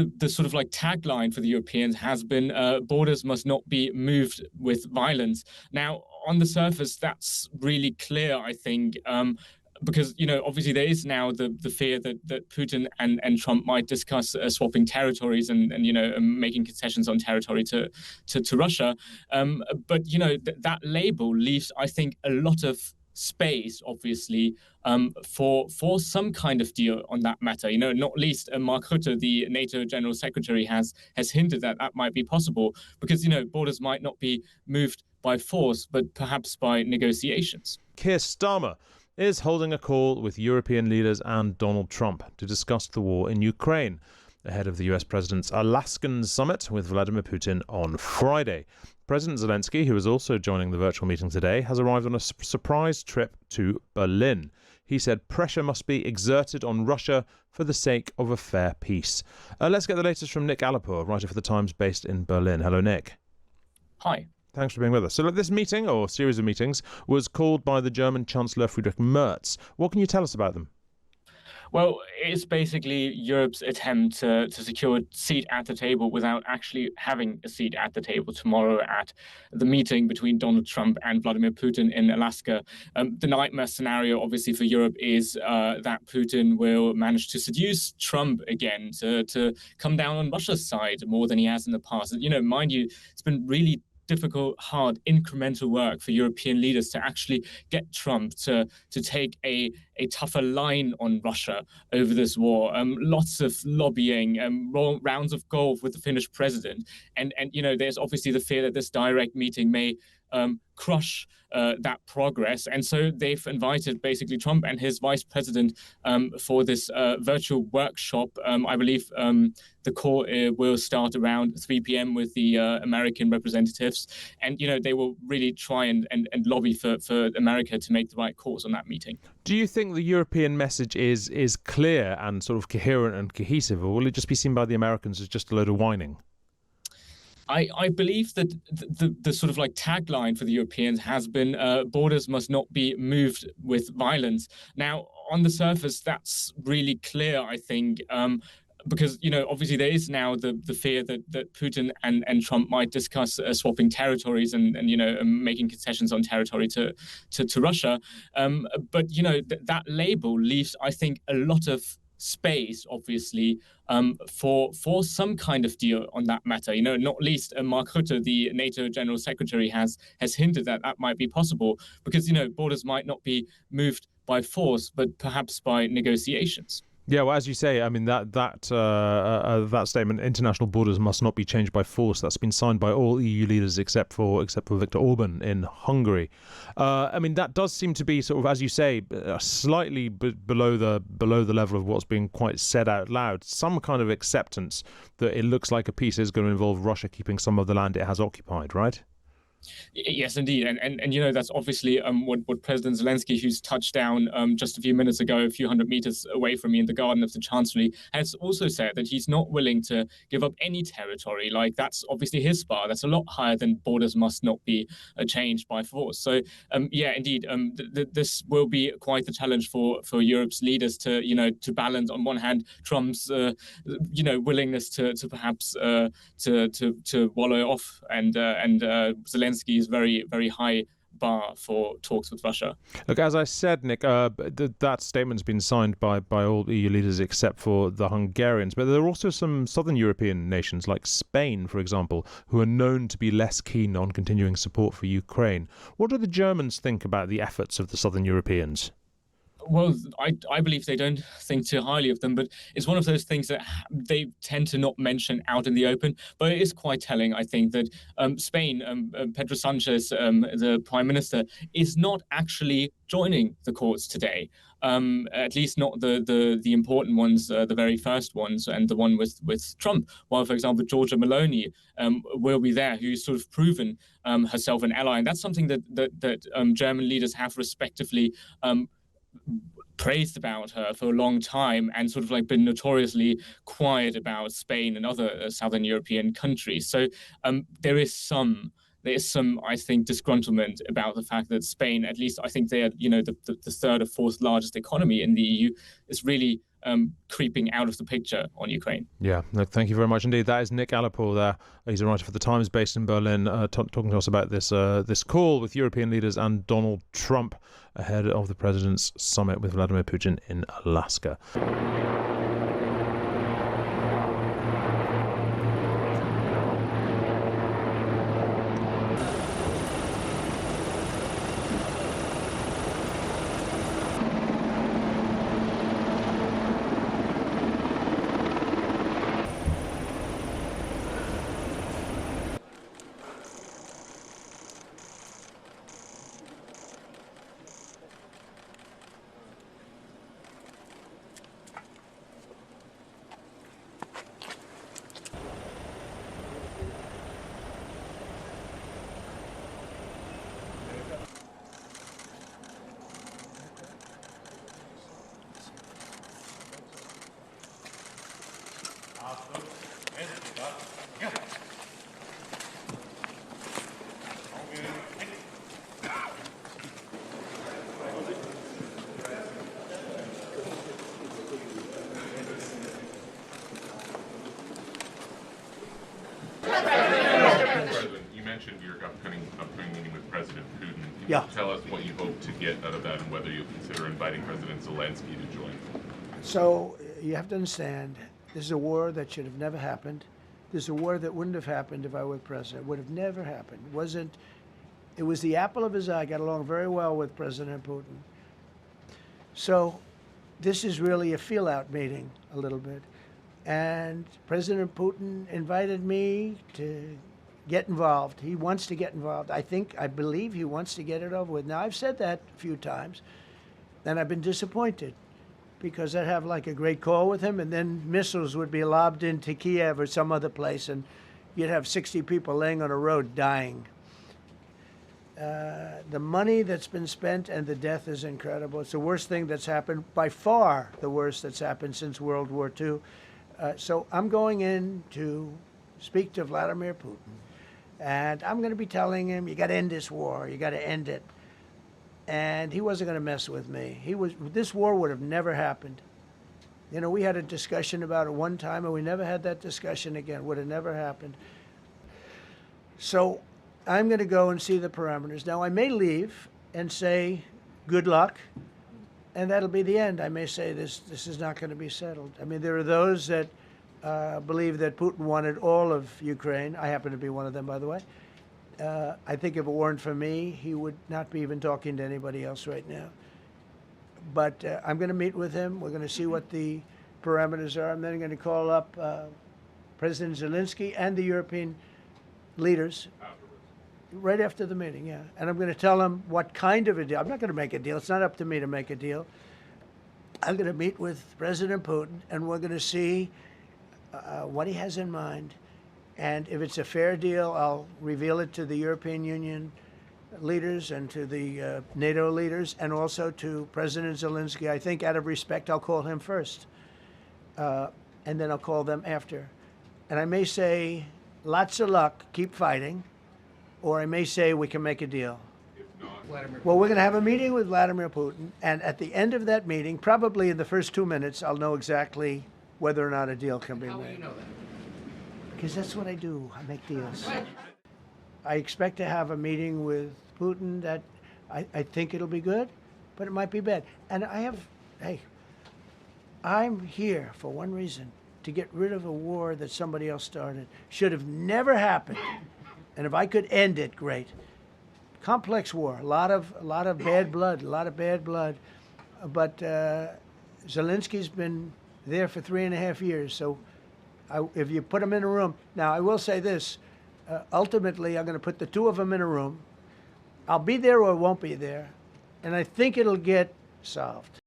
the sort of like tagline for the Europeans has been borders must not be moved with violence. Now, on the surface, that's really clear, I think. Because, obviously there is now the fear that Putin and Trump might discuss swapping territories and making concessions on territory to Russia. But, that label leaves, I think, a lot of space, obviously, for some kind of deal on that matter. Not least Mark Rutte, the NATO General Secretary, has hinted that might be possible because, borders might not be moved by force, but perhaps by negotiations. Keir Starmer is holding a call with European leaders and Donald Trump to discuss the war in Ukraine ahead of the US president's Alaskan summit with Vladimir Putin on Friday. President Zelensky, who is also joining the virtual meeting today, has arrived on a surprise trip to Berlin. He said pressure must be exerted on Russia for the sake of a fair peace. Let's get the latest from Nick Alipour, writer for The Times based in Berlin. Hello, Nick. Hi. Thanks for being with us. So this meeting, or series of meetings, was called by the German Chancellor Friedrich Merz. What can you tell us about them? Well, it's basically Europe's attempt to secure a seat at the table without actually having a seat at the table tomorrow at the meeting between Donald Trump and Vladimir Putin in Alaska. The nightmare scenario, obviously, for Europe is that Putin will manage to seduce Trump again to come down on Russia's side more than he has in the past. Mind you, it's been really difficult, hard, incremental work for European leaders to actually get Trump to take a tougher line on Russia over this war. Lots of lobbying, rounds of golf with the Finnish president. And there's obviously the fear that this direct meeting may crush that progress. And so they've invited basically Trump and his vice president for this virtual workshop. I believe the call will start around 3 p.m. with the American representatives. And, they will really try and lobby for America to make the right calls on that meeting. Do you think the European message is clear and sort of coherent and cohesive, or will it just be seen by the Americans as just a load of whining? I believe that the sort of like tagline for the Europeans has been borders must not be moved with violence. Now, on the surface, that's really clear, I think, because, obviously there is now the fear that Putin and Trump might discuss swapping territories and making concessions on territory to Russia. But, that label leaves, I think, a lot of space, obviously, for some kind of deal on that matter. Not least Mark Rutte, the NATO General Secretary, has hinted that might be possible because, borders might not be moved by force, but perhaps by negotiations. Yeah, well, as you say, I mean, that statement, international borders must not be changed by force, that's been signed by all EU leaders except for Viktor Orban in Hungary. I mean, that does seem to be sort of, as you say, slightly below the level of what's being quite said out loud. Some kind of acceptance that it looks like a peace is going to involve Russia keeping some of the land it has occupied, right? Yes, indeed. And that's obviously what President Zelensky, who's touched down just a few minutes ago, a few hundred meters away from me in the garden of the Chancellery, has also said that he's not willing to give up any territory. Like, that's obviously his bar. That's a lot higher than borders must not be changed by force. So, yeah, indeed, this will be quite the challenge for Europe's leaders to balance, on one hand, Trump's, willingness to perhaps to wallow off and Zelensky's very, very high bar for talks with Russia. Look, as I said, Nick, that statement's been signed by all EU leaders except for the Hungarians. But there are also some southern European nations, like Spain, for example, who are known to be less keen on continuing support for Ukraine. What do the Germans think about the efforts of the southern Europeans? Well, I believe they don't think too highly of them, but it's one of those things that they tend to not mention out in the open. But it is quite telling, I think, that Spain, Pedro Sanchez, the prime minister, is not actually joining the courts today. At least not the important ones, the very first ones, and the one with Trump. While, for example, Giorgia Meloni will be there, who's sort of proven herself an ally, and that's something that German leaders have respectively praised about her for a long time, and sort of like been notoriously quiet about Spain and other southern European countries. So there is some, I think, disgruntlement about the fact that Spain, at least I think they are, the third or fourth largest economy in the EU, is really creeping out of the picture on Ukraine. Yeah, look, thank you very much indeed. That is Nick Alipour there. He's a writer for The Times based in Berlin, talking to us about this call with European leaders and Donald Trump ahead of the president's summit with Vladimir Putin in Alaska. You mentioned your upcoming meeting with President Putin. Can Yeah. you tell us what you hope to get out of that and whether you'll consider inviting President Zelensky to join? So you have to understand, this is a war that should have never happened. This is a war that wouldn't have happened if I were president. Would have never happened. It was the apple of his eye. I got along very well with President Putin. So this is really a feel-out meeting a little bit. And President Putin invited me to get involved. He wants to get involved. I believe he wants to get it over with. Now, I've said that a few times, and I've been disappointed because I'd have like a great call with him, and then missiles would be lobbed into Kiev or some other place, and you'd have 60 people laying on a road dying. The money that's been spent and the death is incredible. It's the worst thing that's happened, by far the worst that's happened since World War II. So I'm going in to speak to Vladimir Putin, and I'm going to be telling him, you got to end this war, you got to end it. And he wasn't going to mess with me. This war would have never happened. You know, we had a discussion about it one time, and we never had that discussion again. Would have never happened. So I'm going to go and see the parameters. Now, I may leave and say, good luck, and that'll be the end. I may say this is not going to be settled. I mean, there are those that believe that Putin wanted all of Ukraine. I happen to be one of them, by the way. I think if it weren't for me, he would not be even talking to anybody else right now. But I'm going to meet with him. We're going to see what the parameters are. I'm then going to call up President Zelensky and the European leaders right after the meeting, yeah. And I'm going to tell them what kind of a deal. I'm not going to make a deal. It's not up to me to make a deal. I'm going to meet with President Putin, and we're going to see what he has in mind. And if it's a fair deal, I'll reveal it to the European Union leaders and to the NATO leaders and also to President Zelensky. I think out of respect, I'll call him first. And then I'll call them after. And I may say, lots of luck, keep fighting. Or I may say we can make a deal. Well, we're going to have a meeting with Vladimir Putin. And at the end of that meeting, probably in the first 2 minutes, I'll know exactly whether or not a deal can be made. How will you know that? Because that's what I do. I make deals. I expect to have a meeting with Putin that I think it'll be good, but it might be bad. And I'm here for one reason, to get rid of a war that somebody else started. Should have never happened. And if I could end it, great. Complex war, a lot of bad blood, But Zelensky's been there for 3.5 years, so if you put him in a room, now I will say this, ultimately I'm going to put the two of them in a room. I'll be there or won't be there, and I think it'll get solved.